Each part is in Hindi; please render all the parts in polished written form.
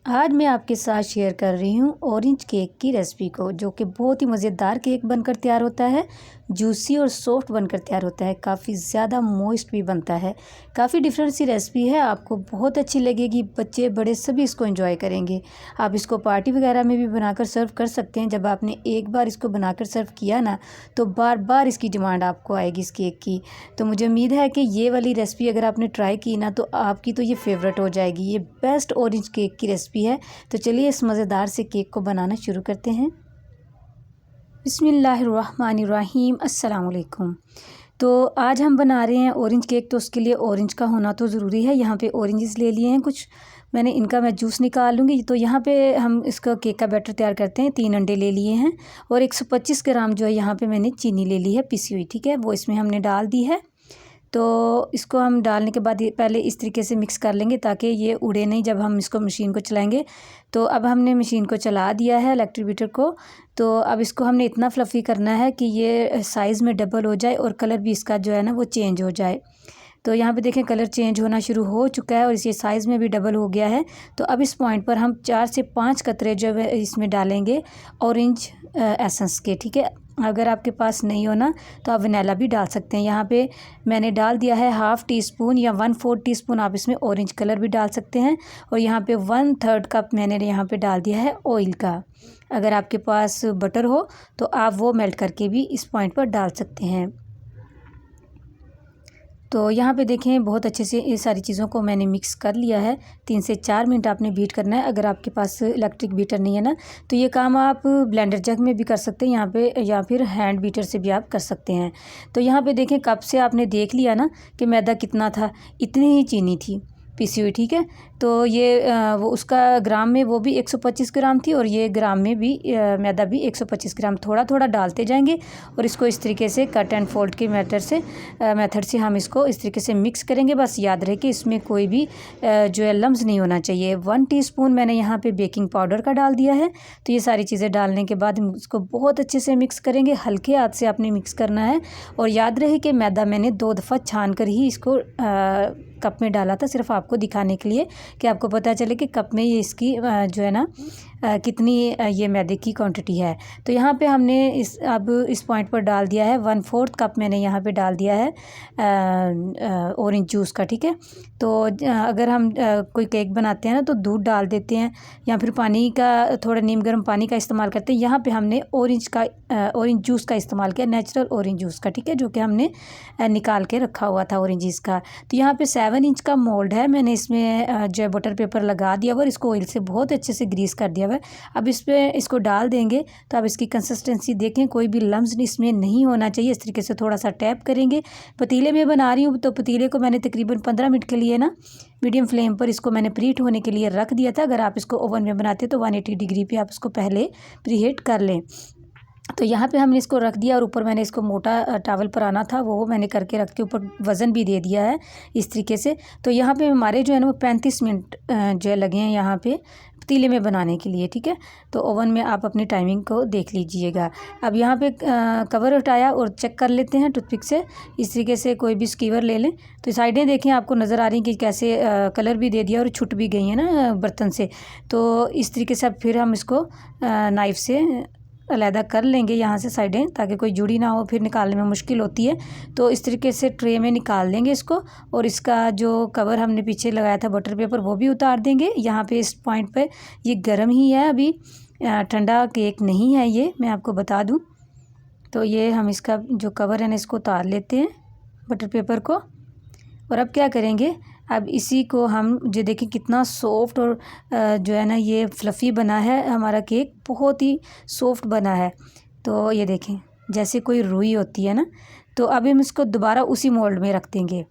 आज मैं आपके साथ शेयर कर रही हूँ ऑरेंज केक की रेसिपी को, जो कि बहुत ही मज़ेदार केक बनकर तैयार होता है। जूसी और सॉफ्ट बनकर तैयार होता है, काफ़ी ज़्यादा मॉइस्ट भी बनता है। काफ़ी डिफरेंट सी रेसिपी है, आपको बहुत अच्छी लगेगी। बच्चे बड़े सभी इसको एंजॉय करेंगे। आप इसको पार्टी वगैरह में भी बनाकर सर्व कर सकते हैं। जब आपने एक बार इसको बनाकर सर्व किया ना, तो बार बार इसकी डिमांड आपको आएगी इस केक की। तो मुझे उम्मीद है कि ये वाली रेसिपी अगर आपने ट्राई की ना, तो आपकी तो ये फेवरेट हो जाएगी। ये बेस्ट ऑरेंज केक की रेसिपी है। तो चलिए इस मज़ेदार से केक को बनाना शुरू करते हैं। बिस्मिल्लाहिर्रहमानिर्रहीम, अस्सलाम वालेकुम। तो आज हम बना रहे हैं ऑरेंज केक, तो उसके लिए ऑरेंज का होना तो ज़रूरी है। यहाँ पे ऑरेंजेस ले लिए हैं कुछ, इनका मैं जूस निकाल लूँगी। तो यहाँ पे हम इसका केक का बैटर तैयार करते हैं। 3 अंडे ले लिए हैं और 125 ग्राम जो है यहाँ पे मैंने चीनी ले ली है पिसी हुई, ठीक है, वो इसमें हमने डाल दी है। तो इसको हम डालने के बाद पहले इस तरीके से मिक्स कर लेंगे ताकि ये उड़े नहीं जब हम इसको मशीन को चलाएंगे। तो अब हमने मशीन को चला दिया है, इलेक्ट्रिक बीटर को। तो अब इसको हमने इतना फ्लफ़ी करना है कि ये साइज़ में डबल हो जाए और कलर भी इसका जो है ना वो चेंज हो जाए। तो यहाँ पे देखें कलर चेंज होना शुरू हो चुका है और इसी साइज़ में भी डबल हो गया है। तो अब इस पॉइंट पर हम 4 से 5 कतरे जो है इसमें डालेंगे ऑरेंज एसेंस के, ठीक है। अगर आपके पास नहीं हो ना, तो आप वनीला भी डाल सकते हैं। यहाँ पे मैंने डाल दिया है 1/2 टीस्पून या 1/4 टीस्पून, आप इसमें ऑरेंज कलर भी डाल सकते हैं। और यहाँ पे 1/3 कप मैंने यहाँ पे डाल दिया है ऑयल का। अगर आपके पास बटर हो तो आप वो मेल्ट करके भी इस पॉइंट पर डाल सकते हैं। तो यहाँ पे देखें बहुत अच्छे से ये सारी चीज़ों को मैंने मिक्स कर लिया है। 3 से 4 मिनट आपने बीट करना है। अगर आपके पास इलेक्ट्रिक बीटर नहीं है ना, तो ये काम आप ब्लेंडर जग में भी कर सकते हैं यहाँ पे, या फिर हैंड बीटर से भी आप कर सकते हैं। तो यहाँ पे देखें कप से आपने देख लिया ना कि मैदा कितना था, इतनी ही चीनी थी पिसी हुई, ठीक है। तो ये वो उसका ग्राम में वो भी 125 ग्राम थी और ये ग्राम में भी मैदा भी 125 ग्राम। थोड़ा थोड़ा डालते जाएंगे और इसको इस तरीके से कट एंड फोल्ड के मेथड से हम इसको इस तरीके से मिक्स करेंगे। बस याद रहे कि इसमें कोई भी जो है लम्स नहीं होना चाहिए। 1 टीस्पून मैंने यहाँ पे बेकिंग पाउडर का डाल दिया है। तो ये सारी चीज़ें डालने के बाद हम इसको बहुत अच्छे से मिक्स करेंगे। हल्के हाथ से आपने मिक्स करना है और याद रहे कि मैदा मैंने 2 दफ़ा छान कर ही इसको कप में डाला था, सिर्फ आपको दिखाने के लिए कि आपको पता चले कि कप में ये इसकी जो है ना कितनी ये मैदे की क्वांटिटी है। तो यहाँ पे हमने अब इस पॉइंट पर डाल दिया है 1/4 कप मैंने यहाँ पे डाल दिया है ऑरेंज जूस का, ठीक है। तो अगर हम कोई केक बनाते हैं ना, तो दूध डाल देते हैं या फिर पानी का, थोड़ा नीम गर्म पानी का इस्तेमाल करते हैं। यहाँ पे हमने ऑरेंज जूस का इस्तेमाल किया, नेचुरल ऑरेंज जूस का, ठीक है, जो कि हमने निकाल के रखा हुआ था ऑरेंजेस का। तो यहाँ पे 7 इंच का मोल्ड है, मैंने इसमें जो बटर पेपर लगा दिया और इसको ऑयल से बहुत अच्छे से ग्रीस कर दिया हुआ है। अब इस पे इसको डाल देंगे। तो अब इसकी कंसिस्टेंसी देखें, कोई भी लम्स इसमें नहीं होना चाहिए। इस तरीके से थोड़ा सा टैप करेंगे। पतीले में बना रही हूँ, तो पतीले को मैंने तकरीबन 15 मिनट के लिए ना मीडियम फ्लेम पर इसको मैंने प्रीहीट होने के लिए रख दिया था। अगर आप इसको ओवन में बनाते तो 180 डिग्री पे आप इसको पहले प्रीहीट कर लें। तो यहाँ पे हमने इसको रख दिया और ऊपर मैंने इसको मोटा टॉवल पर आना था, वो मैंने करके रख के ऊपर वज़न भी दे दिया है इस तरीके से। तो यहाँ पे हमारे जो है ना वो 35 मिनट जो है लगे हैं यहाँ पे पतीले में बनाने के लिए, ठीक है। तो ओवन में आप अपनी टाइमिंग को देख लीजिएगा। अब यहाँ पे कवर उठाया और चेक कर लेते हैं टूथपिक से। इस तरीके से कोई भी स्कीवर ले लें। तो साइडें देखें, आपको नज़र आ रही हैं कि कैसे कलर भी दे दिया और छूट भी गई है ना बर्तन से। तो इस तरीके से अब फिर हम इसको नाइफ़ से अलहदा कर लेंगे यहाँ से साइडें, ताकि कोई जुड़ी ना हो, फिर निकालने में मुश्किल होती है। तो इस तरीके से ट्रे में निकाल देंगे इसको और इसका जो कवर हमने पीछे लगाया था बटर पेपर, वो भी उतार देंगे। यहाँ पे इस पॉइंट पे ये गर्म ही है, अभी ठंडा केक नहीं है ये, मैं आपको बता दूँ। तो ये हम इसका जो कवर है ना इसको उतार लेते हैं बटर पेपर को। और अब क्या करेंगे, अब इसी को हम जो देखें कितना सॉफ्ट और जो है ना ये फ्लफ़ी बना है हमारा केक, बहुत ही सॉफ्ट बना है। तो ये देखें जैसे कोई रुई होती है ना। तो अब हम इसको दोबारा उसी मोल्ड में रख देंगे।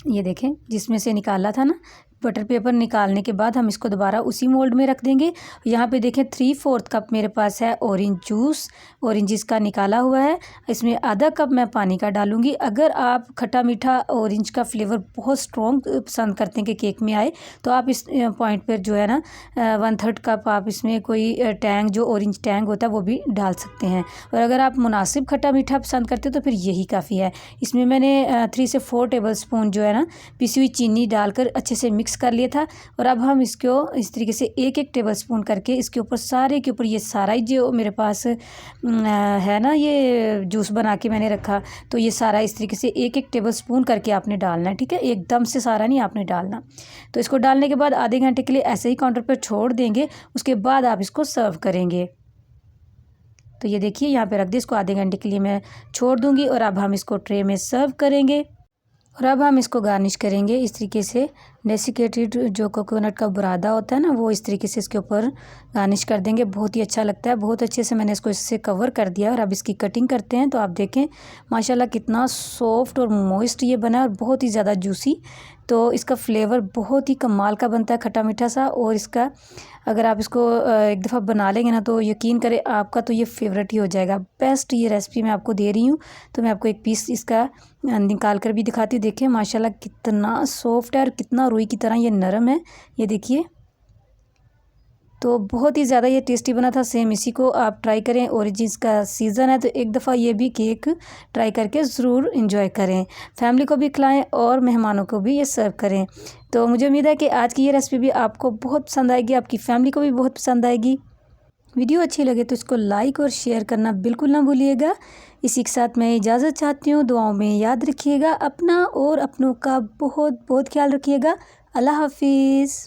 ये देखें जिसमें से निकाला था ना बटर पेपर, निकालने के बाद हम इसको दोबारा उसी मोल्ड में रख देंगे। यहाँ पे देखें 3/4 कप मेरे पास है ऑरेंज जूस, ऑरेंजेस का निकाला हुआ है। इसमें आधा कप मैं पानी का डालूंगी। अगर आप खट्टा मीठा ऑरेंज का फ्लेवर बहुत स्ट्रॉन्ग पसंद करते हैं कि केक में आए, तो आप इस पॉइंट पर जो है ना 1/3 कप आप इसमें कोई टैंग, जो ऑरेंज टैंग होता है, वो भी डाल सकते हैं। और अगर आप मुनासिब खट्टा मीठा पसंद करते हो तो फिर यही काफ़ी है। इसमें मैंने 3 से 4 टेबल स्पून जो है ना पिसी हुई चीनी डालकर अच्छे से मिक्स मिक्स कर लिया था। और अब हम इसको इस तरीके से एक एक टेबल स्पून करके इसके ऊपर सारे के ऊपर ये सारा ही जो मेरे पास है ना ये जूस बना के मैंने रखा, तो ये सारा इस तरीके से एक एक टेबल स्पून करके आपने डालना है, ठीक है। एकदम से सारा नहीं आपने डालना। तो इसको डालने के बाद आधे घंटे के लिए ऐसे ही काउंटर पर छोड़ देंगे, उसके बाद आप इसको सर्व करेंगे। तो ये देखिए यहाँ पे रख दी, इसको आधे घंटे के लिए मैं छोड़ दूँगी और अब हम इसको ट्रे में सर्व करेंगे। और अब हम इसको गार्निश करेंगे इस तरीके से, डेसिकेटेड जो कोकोनट का बुरादा होता है ना, वो इस तरीके से इसके ऊपर गार्निश कर देंगे। बहुत ही अच्छा लगता है। बहुत अच्छे से मैंने इसको इससे कवर कर दिया। और अब इसकी कटिंग करते हैं। तो आप देखें माशाल्लाह कितना सॉफ्ट और मॉइस्ट ये बना है और बहुत ही ज़्यादा जूसी। तो इसका फ्लेवर बहुत ही कमाल का बनता है, खट्टा मीठा सा। और इसका अगर आप इसको एक दफ़ा बना लेंगे ना, तो यकीन करें आपका तो ये फेवरेट ही हो जाएगा। बेस्ट ये रेसिपी मैं आपको दे रही हूँ। तो मैं आपको एक पीस इसका निकाल कर भी दिखाती हूँ। देखिए माशाल्लाह कितना सॉफ्ट है और कितना रुई की तरह ये नरम है, ये देखिए। तो बहुत ही ज़्यादा ये टेस्टी बना था। सेम इसी को आप ट्राई करें। ओरिजिन्स का सीज़न है तो एक दफ़ा ये भी केक ट्राई करके ज़रूर इंजॉय करें, फैमिली को भी खिलाएं और मेहमानों को भी ये सर्व करें। तो मुझे उम्मीद है कि आज की ये रेसिपी भी आपको बहुत पसंद आएगी, आपकी फैमिली को भी बहुत पसंद आएगी। वीडियो अच्छी लगे तो इसको लाइक और शेयर करना बिल्कुल ना भूलिएगा। इसी के साथ मैं इजाज़त चाहती हूँ। दुआओं में याद रखिएगा अपना और अपनों का बहुत बहुत ख्याल रखिएगा। अल्लाह हाफिज़।